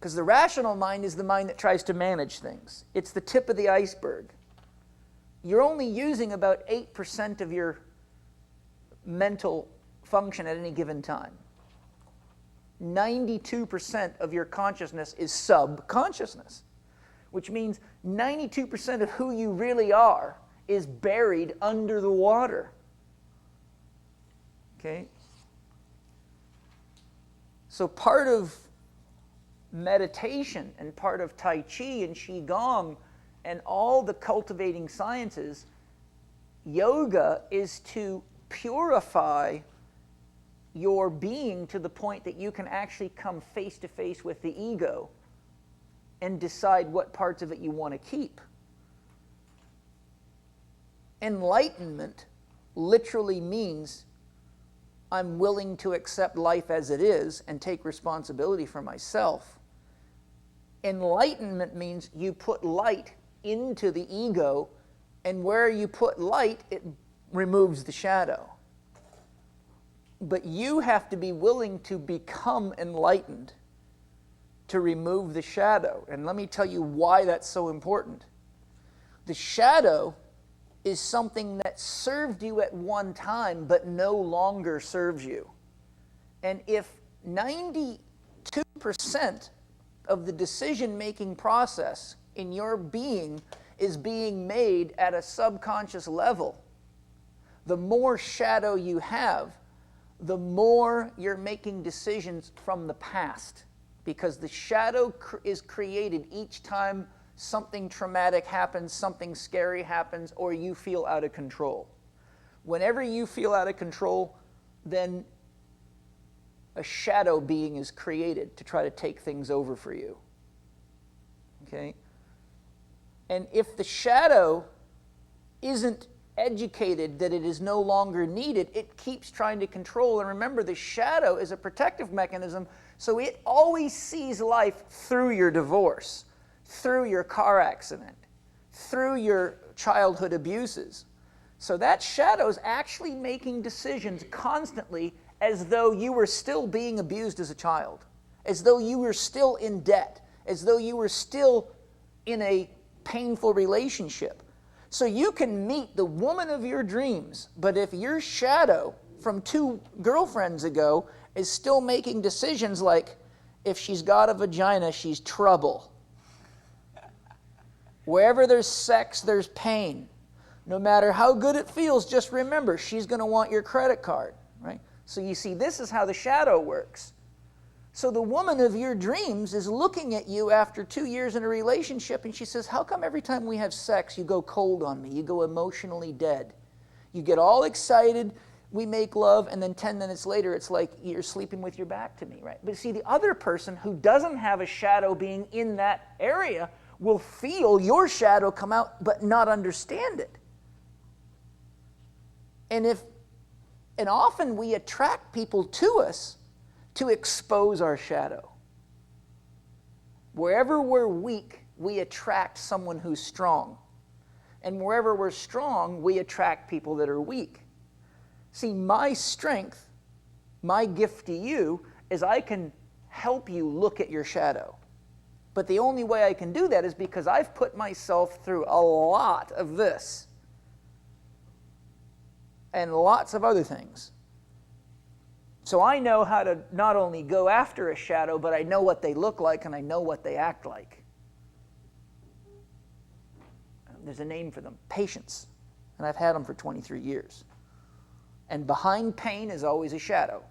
Because the rational mind is the mind that tries to manage things. It's the tip of the iceberg. You're only using about 8% of your mental function at any given time. 92% of your consciousness is subconsciousness, which means 92% of who you really are is buried under the water. Okay? So part of meditation and part of Tai Chi and Qigong and all the cultivating sciences, yoga is to purify your being to the point that you can actually come face to face with the ego and decide what parts of it you want to keep. Enlightenment literally means I'm willing to accept life as it is and take responsibility for myself. Enlightenment means you put light into the ego, and where you put light, it removes the shadow. But you have to be willing to become enlightened to remove the shadow. And let me tell you why that's so important. The shadow is something that served you at one time but no longer serves you. And if 92% of the decision-making process in your being is being made at a subconscious level, the more shadow you have, the more you're making decisions from the past, because the shadow is created each time something traumatic happens, something scary happens, or you feel out of control. Whenever you feel out of control, then a shadow being is created to try to take things over for you. Okay? And if the shadow isn't educated that it is no longer needed, it keeps trying to control. And remember, the shadow is a protective mechanism, so it always sees life through your divorce, through your car accident, through your childhood abuses. So that shadow is actually making decisions constantly as though you were still being abused as a child, as though you were still in debt, as though you were still in a painful relationship. So you can meet the woman of your dreams, but if your shadow from 2 girlfriends ago is still making decisions like, if she's got a vagina, she's trouble. Wherever there's sex, there's pain. No matter how good it feels, just remember, she's going to want your credit card, right? So you see, this is how the shadow works. So the woman of your dreams is looking at you after 2 years in a relationship, and she says, how come every time we have sex, you go cold on me? You go emotionally dead. You get all excited, we make love, and then 10 minutes later, it's like you're sleeping with your back to me, right? But see, the other person who doesn't have a shadow being in that area will feel your shadow come out, but not understand it. And often we attract people to us to expose our shadow. Wherever we're weak, we attract someone who's strong. And wherever we're strong, we attract people that are weak. See, my strength, my gift to you, is I can help you look at your shadow. But the only way I can do that is because I've put myself through a lot of this. And lots of other things. So I know how to not only go after a shadow, but I know what they look like and I know what they act like. There's a name for them, patience. And I've had them for 23 years. And behind pain is always a shadow.